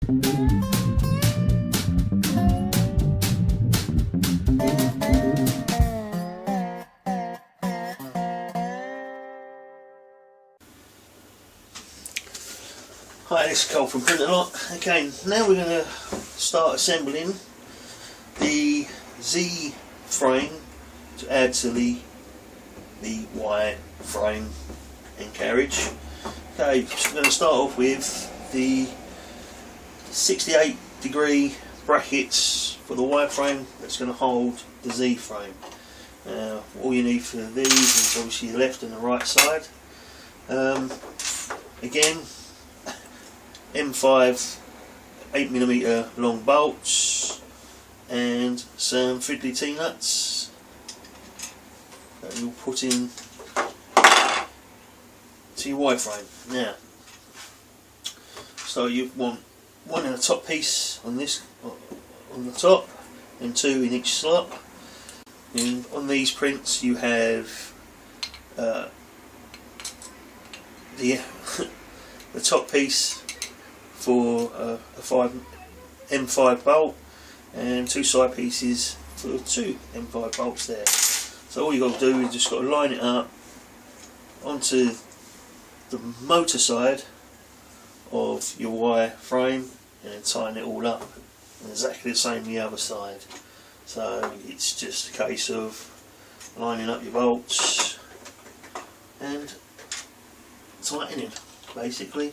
Hi, this is Cole from Printer. Again, now we're going to start assembling the Z frame to add to the Y frame and carriage. Okay, so we're going to start off with the 68-degree brackets for the Y frame that's going to hold the Z frame. All you need for these is obviously the left and the right side. Again, M5 8mm long bolts and some fiddly T-nuts that you'll put in to your Y frame. Now, so you want one in the top piece on the top and two in each slot. And on these prints you have the top piece for a M5 bolt and two side pieces for two M5 bolts there. So all you got to do is just got to line it up onto the motor side of your Y frame and then tighten it all up, and exactly the same the other side. So it's just a case of lining up your bolts and tightening, basically.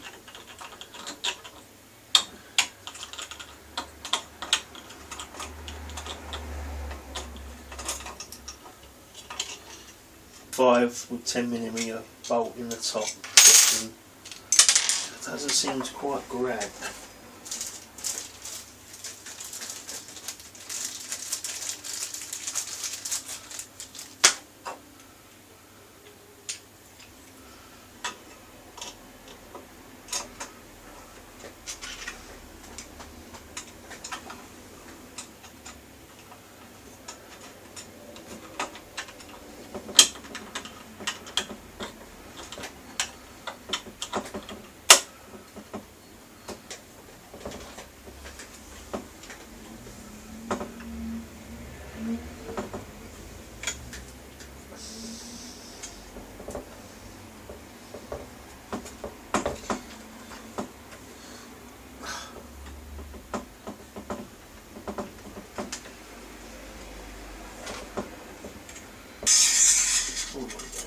Five with 10mm bolt in the top section. It doesn't seem to quite grab.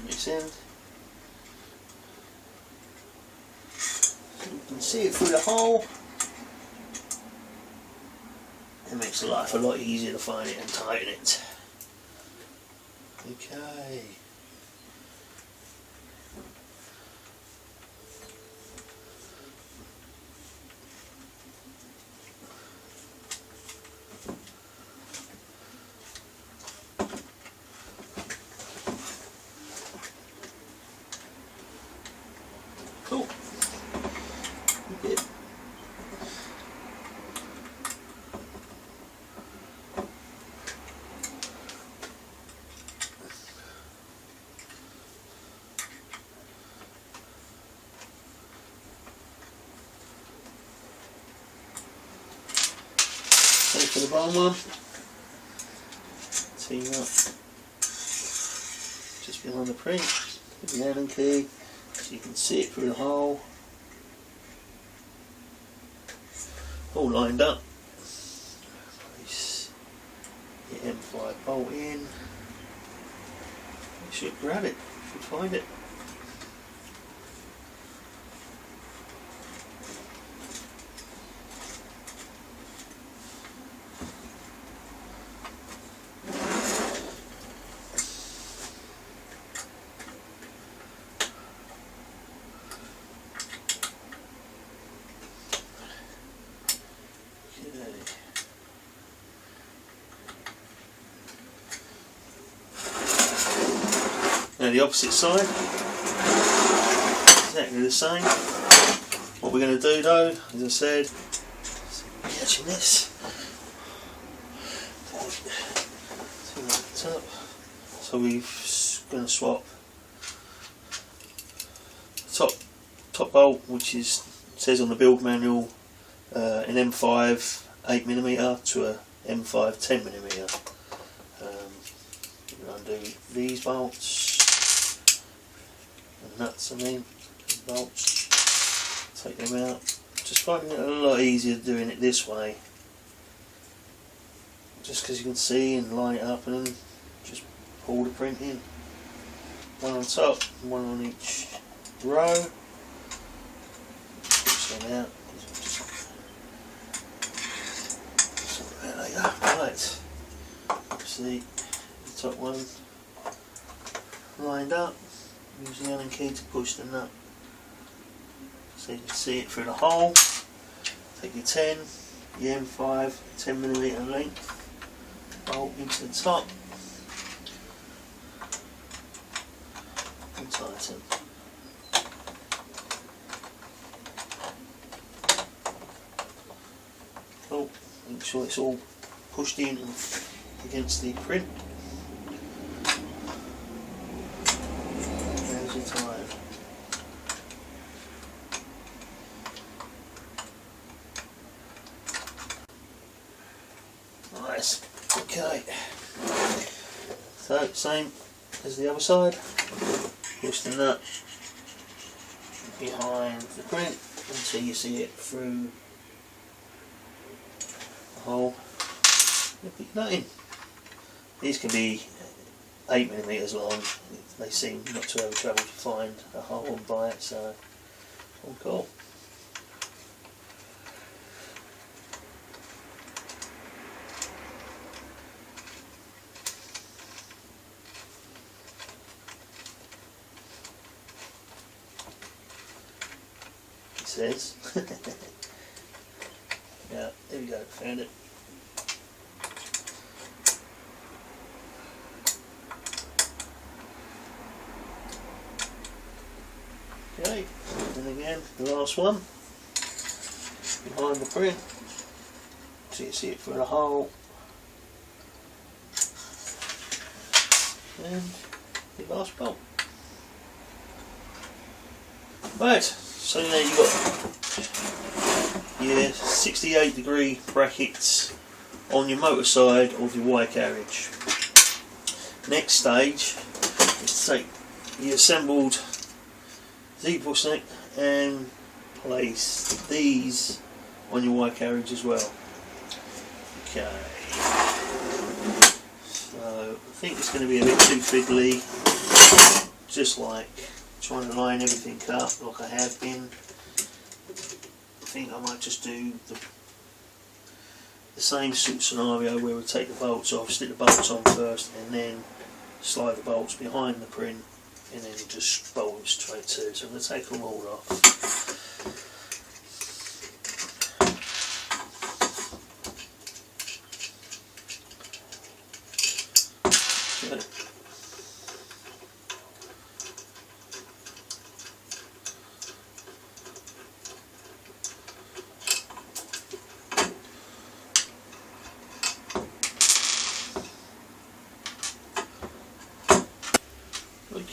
This end, so you can see it through the hole. It makes life a lot easier to find it and tighten it. Okay. Cool. Good. Same for the bottom one. T-nut just behind the print with the Allen key, so you can see it through the hole. All lined up. Place your M5 bolt in. You should grab it, you should find it. Now the opposite side, exactly the same. What we're going to do though, as I said, catching this, top. So we're going to swap top bolt, which says on the build manual an M5 8mm to a M5 10mm. Undo these bolts and nuts, bolts, take them out. Just finding it a lot easier doing it this way, just because you can see and line it up and then just pull the print in. One on top and one on each row. Push them out. Right, see the top one lined up. Use the Allen key to push the nut so you can see it through the hole. Take your 10, your M5 10mm length bolt into the top and tighten. Cool. Make sure it's all pushed in and against the print. There's your time. Nice. Okay. So same as the other side. Push the nut behind the print until you see it through the hole. Put your nut in. These can be 8mm long. They seem not to have trouble to find a hole and buy it, so all cool. It says. Yeah, there we go, found it. Okay, and again, the last one, behind the print, so you see it through the hole, and the last bolt. Right, so now you've got your 68° brackets on your motor side of your Y carriage. Next stage is to take the assembled Z-bottleneck and place these on your Y carriage as well. Okay, so I think it's going to be a bit too fiddly, just like trying to line everything up like I have been. I think I might just do the same sort of scenario where we take the bolts off, stick the bolts on first and then slide the bolts behind the print and then just bolt them straight to. So I'm going to take them all off.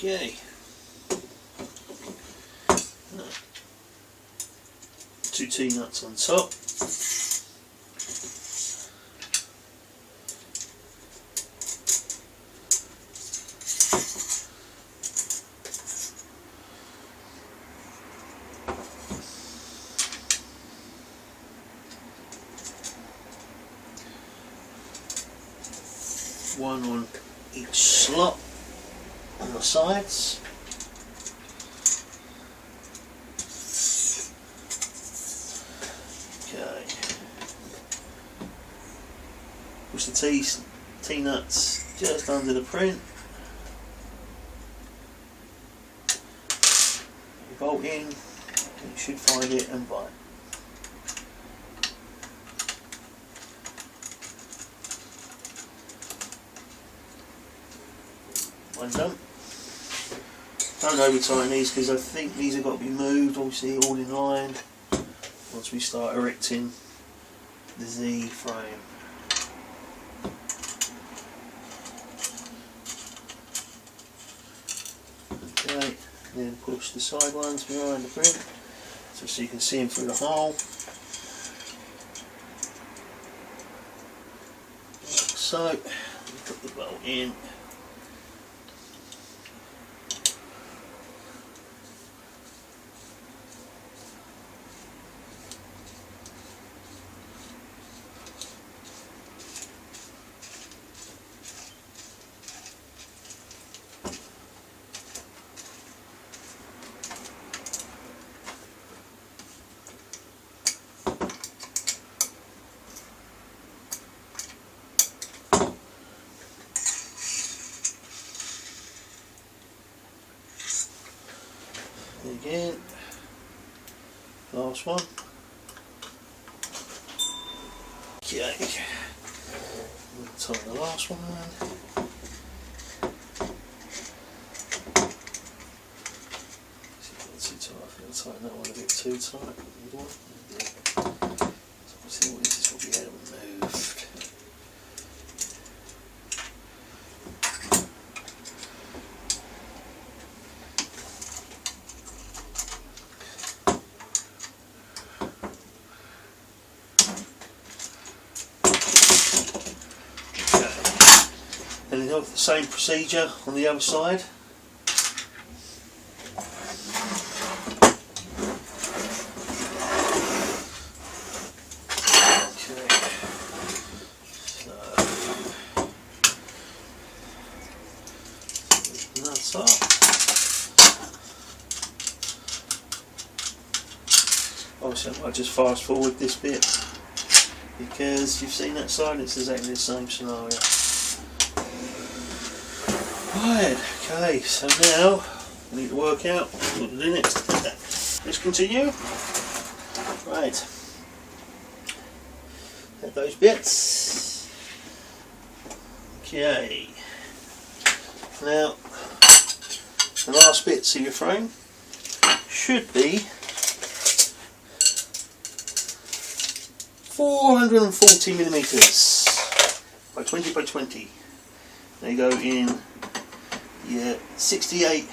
Okay. 2 T-nuts on top. One on each slot on the sides. Okay. Push the T-nuts just under the print. You bolt in, and you should find it and buy it. One done. Don't over tighten these because I think these have got to be moved, obviously all in line once we start erecting the Z frame. Okay, then push the side ones behind the print so you can see them through the hole. So put the bolt in. Again, last one. Okay, we'll tighten the last one. Too tight. I think I'll tighten that one a bit too tight. So see what this is, what we had removed. And the same procedure on the other side. Okay. So nuts up. Obviously I might just fast forward this bit because you've seen that side, it's exactly the same scenario. Right, okay, so now we need to work out what to do next. Let's continue. Right, have those bits. Okay, now the last bits of your frame should be 440mm by 20 by 20. They go in your 68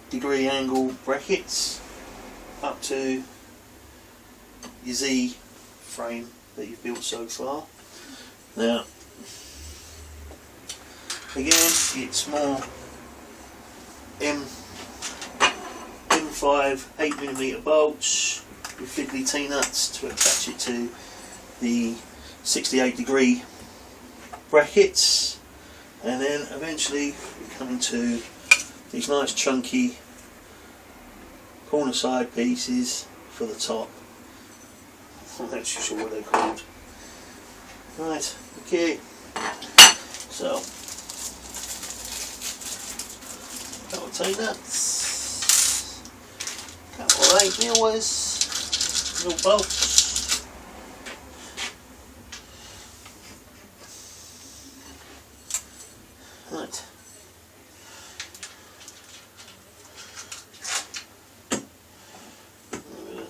degree angle brackets up to your Z frame that you've built so far. Now again, it's more M5 8mm bolts with fiddly T-nuts to attach it to the 68 degree brackets, and then eventually we come into these nice chunky corner side pieces for the top. I'm not actually sure what they're called. Right, okay, so couple of T-nuts, couple of 8mm, little bolts. Right.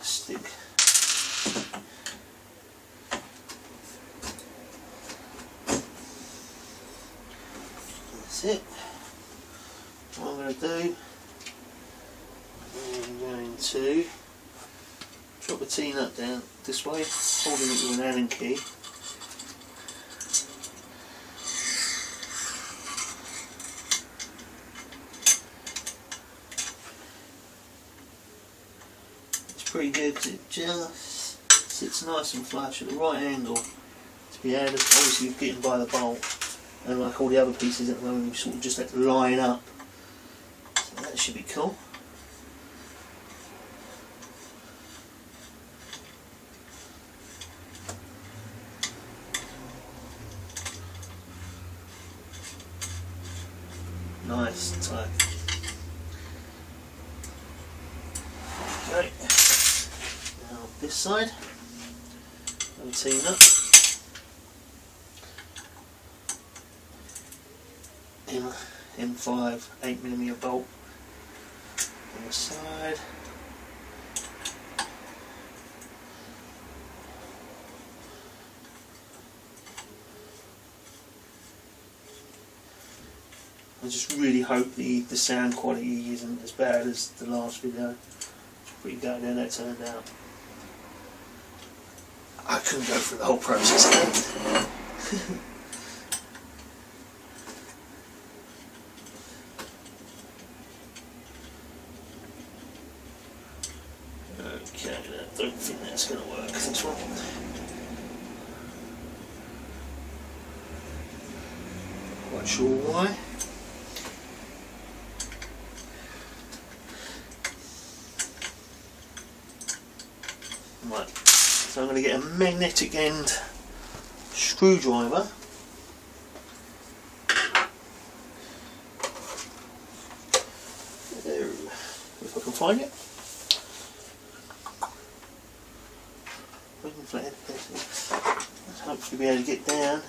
Stick. That's it. What I'm going to do, I'm going to drop a T-nut down this way, holding it with an Allen key. Pretty good because it just sits nice and flush at the right angle to be able to, obviously you're getting by the bolt, and like all the other pieces at the moment you sort of just have to line up, so that should be cool. Nice tight. Okay. This side, and T-nut, M5 8mm bolt on the side. I just really hope the sound quality isn't as bad as the last video. It's pretty good how that turned out. I couldn't go through the whole process again. Okay, I don't think that's going to work, this one. Quite sure why. Right, so I'm going to get a magnetic end screwdriver. There, if I can find it. Let's hopefully be able to get down,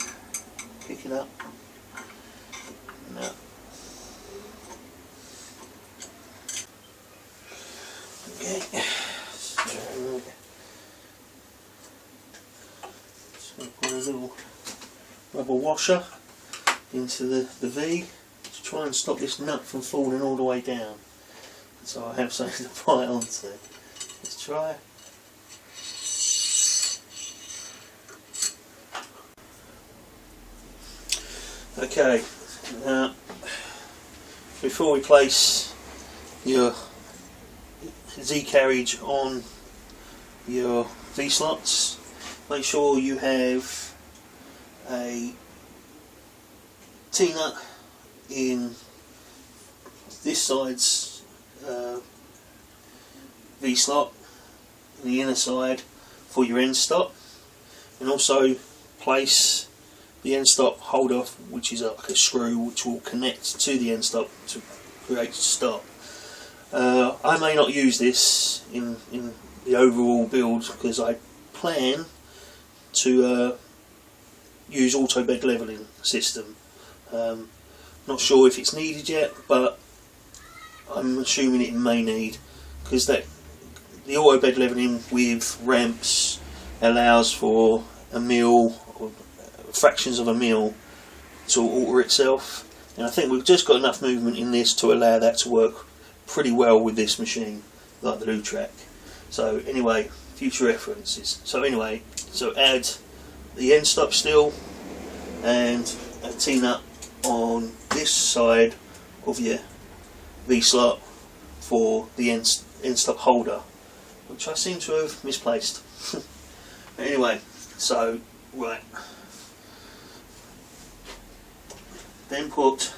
pick it up. No. Okay. So put a little rubber washer into the V to try and stop this nut from falling all the way down. So I have something to bite onto. Let's try. Okay, now before we place your Z carriage on your V slots, make sure you have a T-nut in this side's V slot, and the inner side for your end stop, and also place the end stop holder, which is like a screw which will connect to the end stop to create a stop. I may not use this in the overall build because I plan to use auto bed leveling system. Not sure if it's needed yet, but I'm assuming it may need, because the auto bed leveling with ramps allows for a mil or fractions of a mil to alter itself, and I think we've just got enough movement in this to allow that to work pretty well with this machine, like the Lautr3k. So anyway, future references. So anyway, so add the end stop still and a T-nut on this side of your V slot for the end stop holder, which I seem to have misplaced. Anyway, so right, then put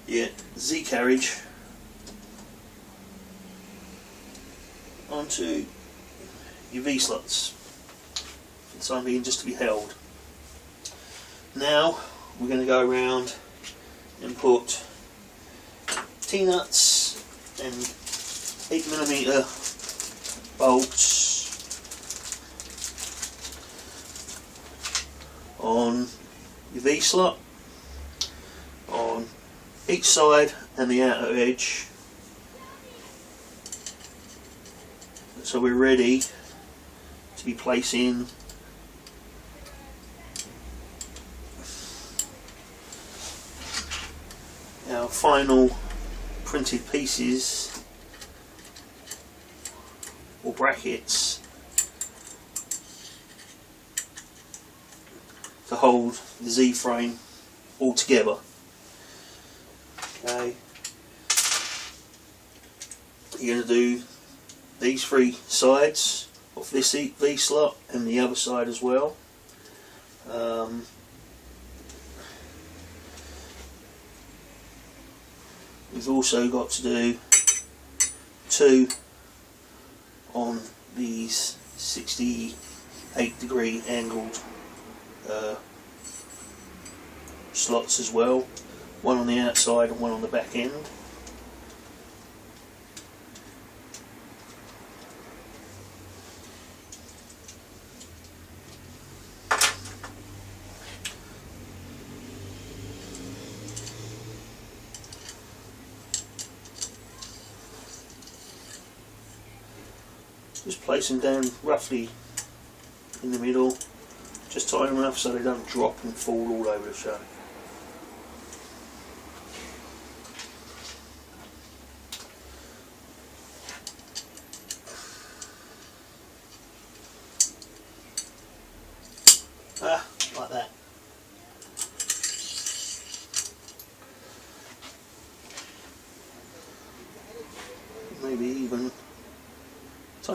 your Z carriage onto your V slots for the time being, just to be held. Now we're going to go around and put T-nuts and 8mm bolts on your V slot on each side and the outer edge, so we're ready to be placing our final printed pieces or brackets to hold the Z frame all together. Okay, you're going to do these three sides of this V slot and the other side as well. We've also got to do two on these 68-degree angled slots as well, one on the outside and one on the back end. Just place them down roughly in the middle, just tight enough so they don't drop and fall all over the show.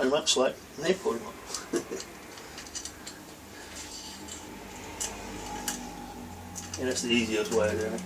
pretty much like an airport one. Yeah, that's the easiest way of doing it.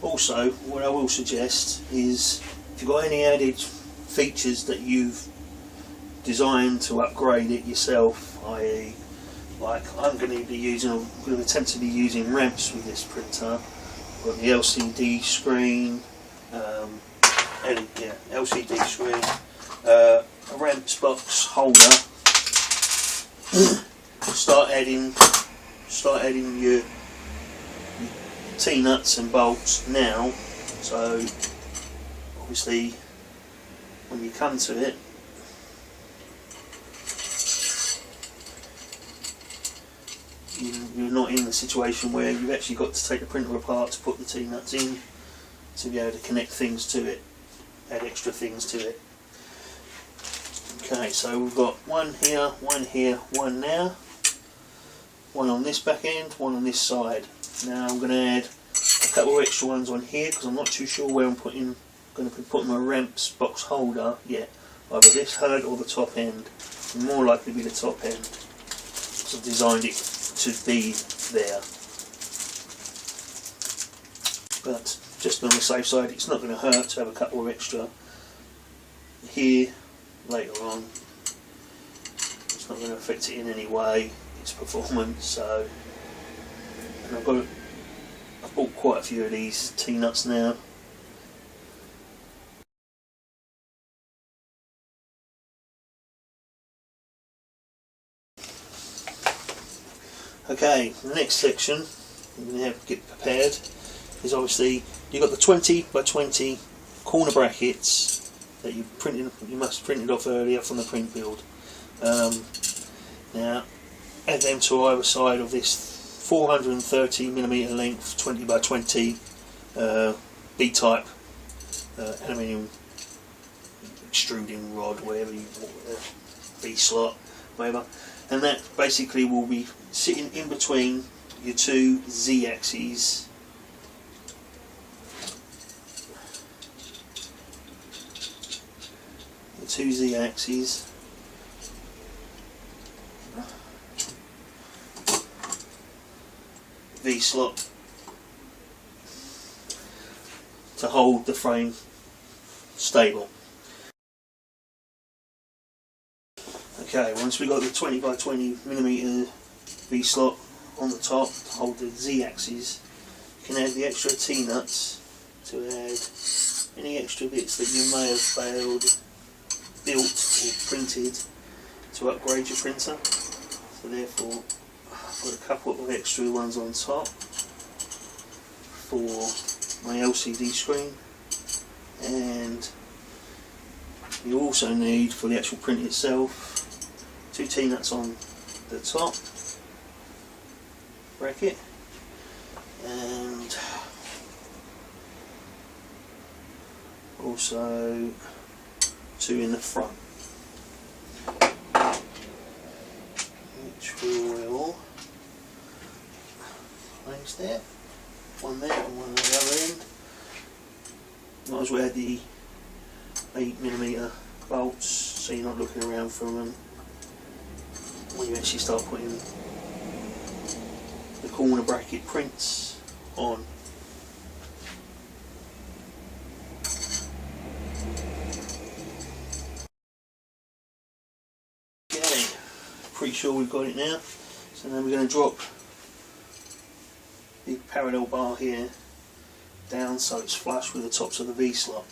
Also, what I will suggest is, if you've got any added features that you've designed to upgrade it yourself, i.e. like I'm going to attempt to be using ramps with this printer. I've got the LCD screen, LCD screen, a ramps box holder. Start adding your T-nuts and bolts now, so obviously when you come to it, you're not in the situation where you've actually got to take the printer apart to put the T-nuts in to be able to connect things to it, add extra things to it. Okay, so we've got one here, one there, one on this back end, one on this side. Now I'm going to add a couple of extra ones on here because I'm not too sure where I'm going to be putting my ramps box holder yet. Either this head or the top end. More likely to be the top end because I've designed it to be there. But just on the safe side, it's not going to hurt to have a couple of extra here later on. It's not going to affect it in any way, its performance. So. And I've bought quite a few of these T-nuts now. Okay, the next section you're going to have to get prepared is obviously you've got the 20 by 20 corner brackets that you must have printed off earlier from the print build. Now add them to either side of this 430mm length 20 by 20 B-type aluminium extruding rod, whatever you want, VSlot, whatever, and that basically will be sitting in between your two Z-axes. The two Z-axes. V-slot to hold the frame stable. Okay, once we got the 20 by 20mm V-slot on the top to hold the Z-axis, you can add the extra T-nuts to add any extra bits that you may have built or printed to upgrade your printer. So therefore I've got a couple of extra ones on top for my LCD screen, and you also need, for the actual print itself, two T-nuts on the top bracket and also two in the front, which we will place there, one there and one at the other end. Might as well add the 8mm bolts so you're not looking around for them when you actually start putting the corner bracket prints on. Okay, pretty sure we've got it now. So now we're going to drop the parallel bar here down so it's flush with the tops of the V-slot.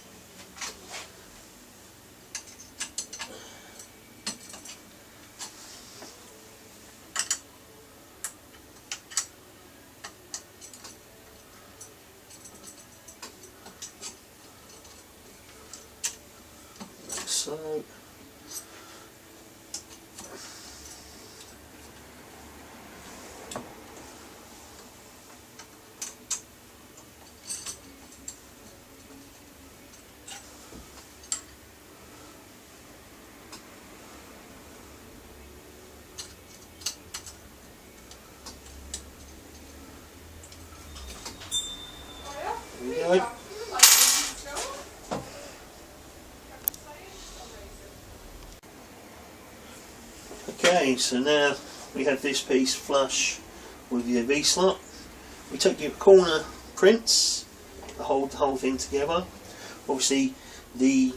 go. Okay, so now we have this piece flush with your V-slot. We take your corner prints, hold the whole thing together. Obviously the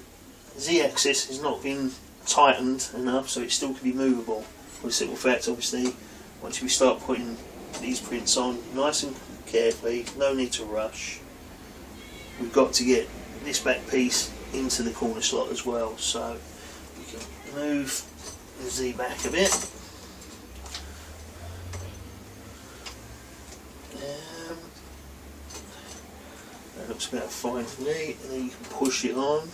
Z-axis has not been tightened enough, so it still can be movable. For the simple fact, obviously, once we start putting these prints on nice and carefully, no need to rush, we've got to get this back piece into the corner slot as well. So we can move the Z back a bit. That looks about fine to me, and then you can push it on.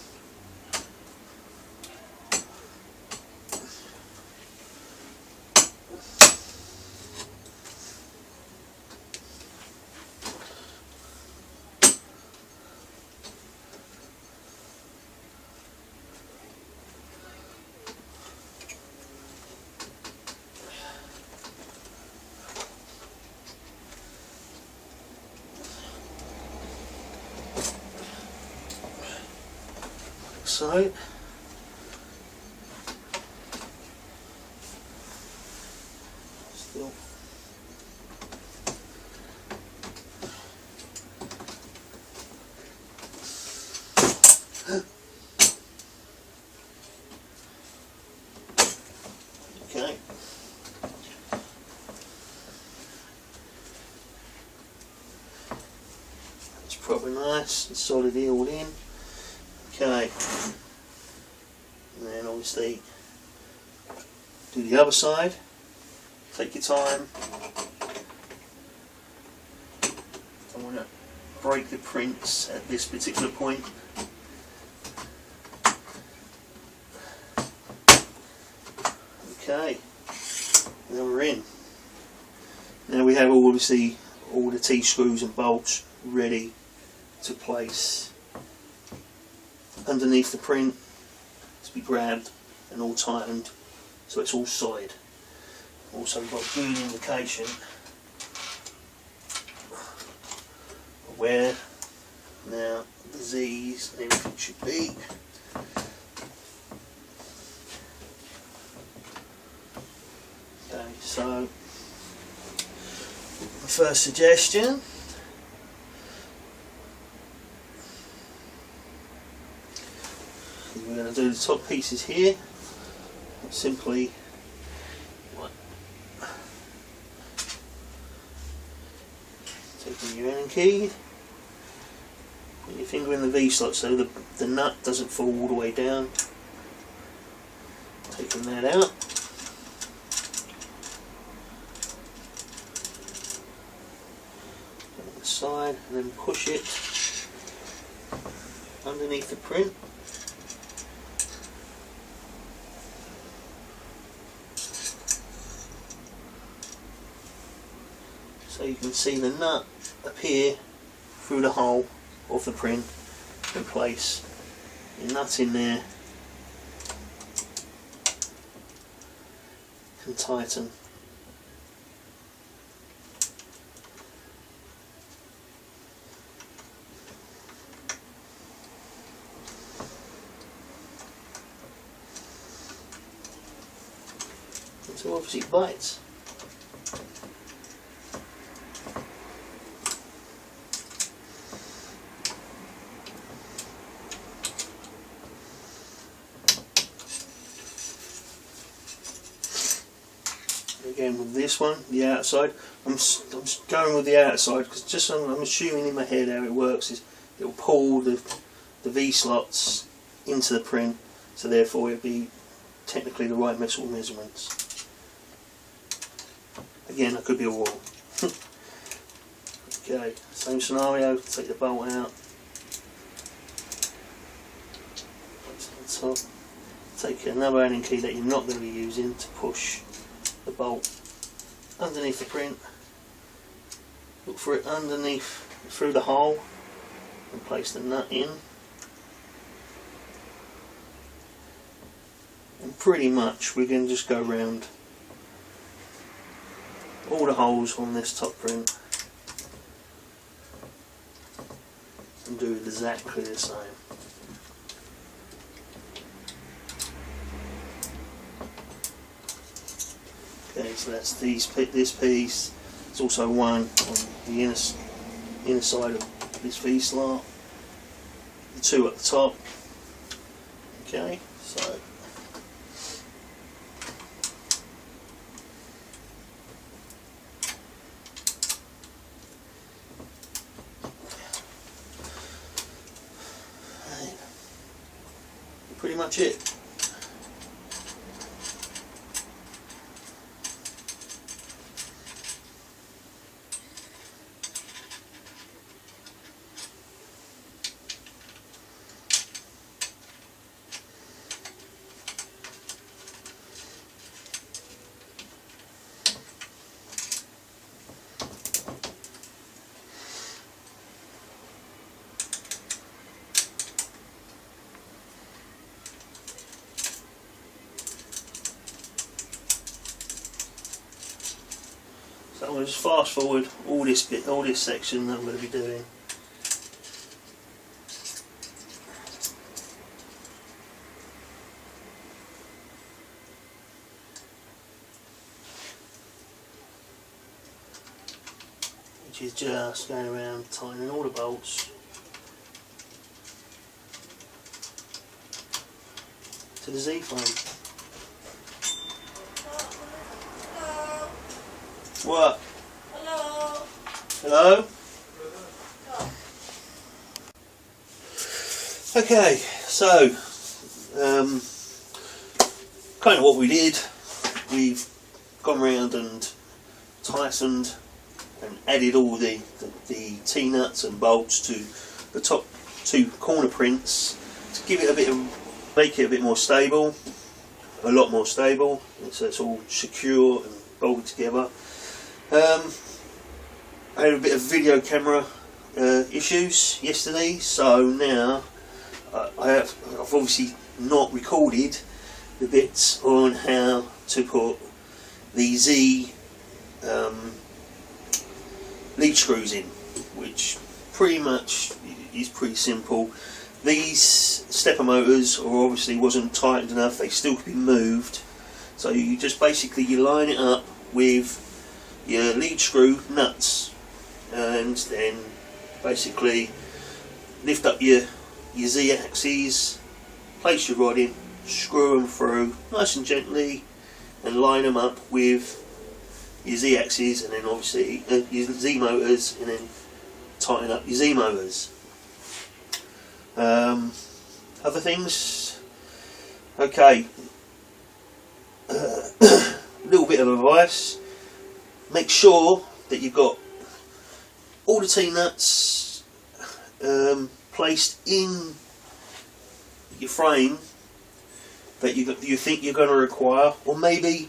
So still okay. It's probably nice and solidly all in. Okay, and then obviously do the other side. Take your time. I want to break the prints at this particular point. Okay, now we're in. Now we have obviously all the T-screws and bolts ready to place underneath the print to be grabbed and all tightened so it's all solid. Also we've got a good indication of where now the Z's and everything should be. Okay, so the first suggestion, we're going to do the top pieces here. Simply taking your Allen key, put your finger in the V-slot so the nut doesn't fall all the way down. Taking that out. On the side, and then push it underneath the print. So you can see the nut appear through the hole of the print and place your nut in there and tighten. So obviously it bites. Again with this one, the outside, I'm going with the outside because just I'm assuming in my head how it works is it will pull the V-slots into the print, so therefore it'll be technically the right metal measurements. Again, I could be all wrong. Okay, same scenario, take the bolt out, to the top, take another Allen key that you're not going to be using to push the bolt underneath the print, look for it underneath through the hole and place the nut in, and pretty much we can just go round all the holes on this top print and do exactly the same. Okay, so that's this piece. There's also one on the inner side of this V-slot. The two at the top. Okay, so pretty much it. So I'm going to just fast forward all this section that I'm going to be doing. Which is just going around tightening all the bolts to the Z-frame. What? Hello. Hello? Okay, so kind of what we did, we've gone round and tightened and added all the T-nuts and bolts to the top two corner prints to give it a bit of, make it a bit more stable, a lot more stable, so it's all secure and bolted together. I had a bit of video camera issues yesterday, so now I've obviously not recorded the bits on how to put the Z lead screws in, which pretty much is pretty simple. These stepper motors obviously wasn't tightened enough, they still could be moved, so you just basically line it up with your lead screw nuts and then basically lift up your Z axes, place your rod in, screw them through nice and gently and line them up with your Z axes and then obviously your Z motors, and then tighten up your Z motors. Other things, okay, little bit of advice: make sure that you've got all the T-nuts placed in your frame that you think you're going to require, or maybe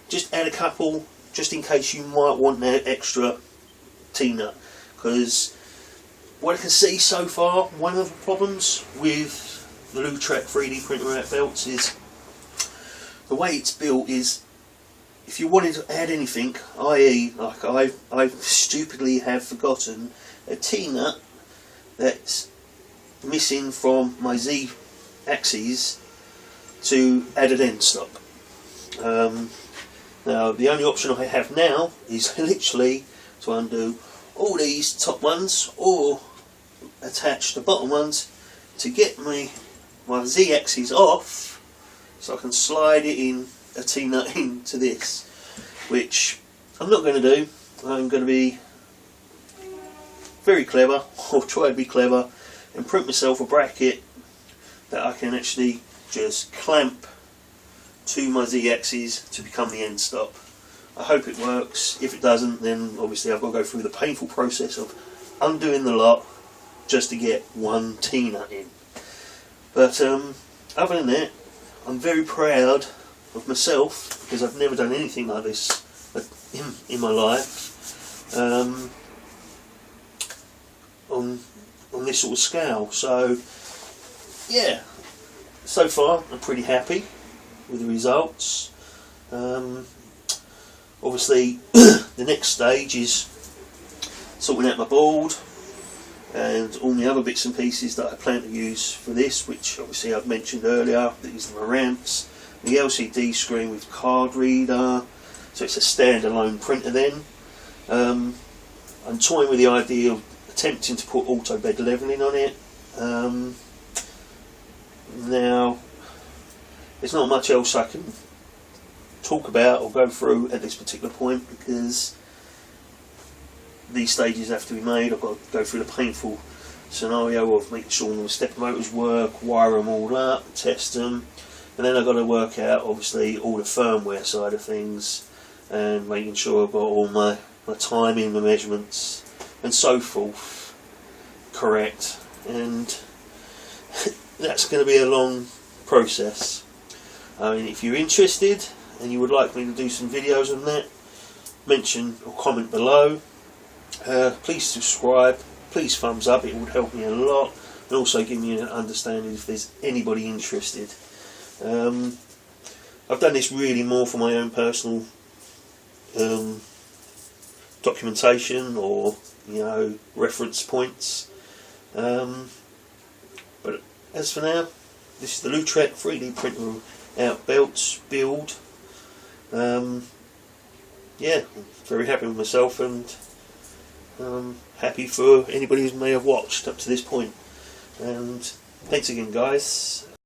just add a couple just in case you might want that extra T-nut, because what I can see so far, one of the problems with the Lautr3k 3D printer out belts is the way it's built is, if you wanted to add anything, i.e. like I stupidly have forgotten a T-nut that's missing from my Z axes to add an end stop. Now the only option I have now is literally to undo all these top ones or attach the bottom ones to get my Z axis off, so I can slide it in a T-nut into this, which I'm not going to do. I'm going to be very clever, or try to be clever, and print myself a bracket that I can actually just clamp to my Z axis to become the end stop. I hope it works. If it doesn't, then obviously I've got to go through the painful process of undoing the lot just to get one T-nut in. But other than that, I'm very proud of myself, because I've never done anything like this in my life on this sort of scale. So yeah, so far I'm pretty happy with the results. Obviously the next stage is sorting out my board, and all the other bits and pieces that I plan to use for this, which obviously I've mentioned earlier. These are the ramps, the LCD screen with card reader, so it's a standalone printer then. I'm toying with the idea of attempting to put auto bed leveling on it. Now, there's not much else I can talk about or go through at this particular point, because these stages have to be made. I've got to go through the painful scenario of making sure all the stepper motors work, wire them all up, test them, and then I've got to work out obviously all the firmware side of things and making sure I've got all my timing, my measurements and so forth correct, and that's going to be a long process. I mean, if you're interested and you would like me to do some videos on that, mention or comment below. Please subscribe, please thumbs up, it would help me a lot, and also give me an understanding if there's anybody interested. I've done this really more for my own personal documentation or reference points, but as for now, this is the Lautr3k 3D printer out belts build. Yeah, I'm very happy with myself, and happy for anybody who may have watched up to this point. And thanks again, guys.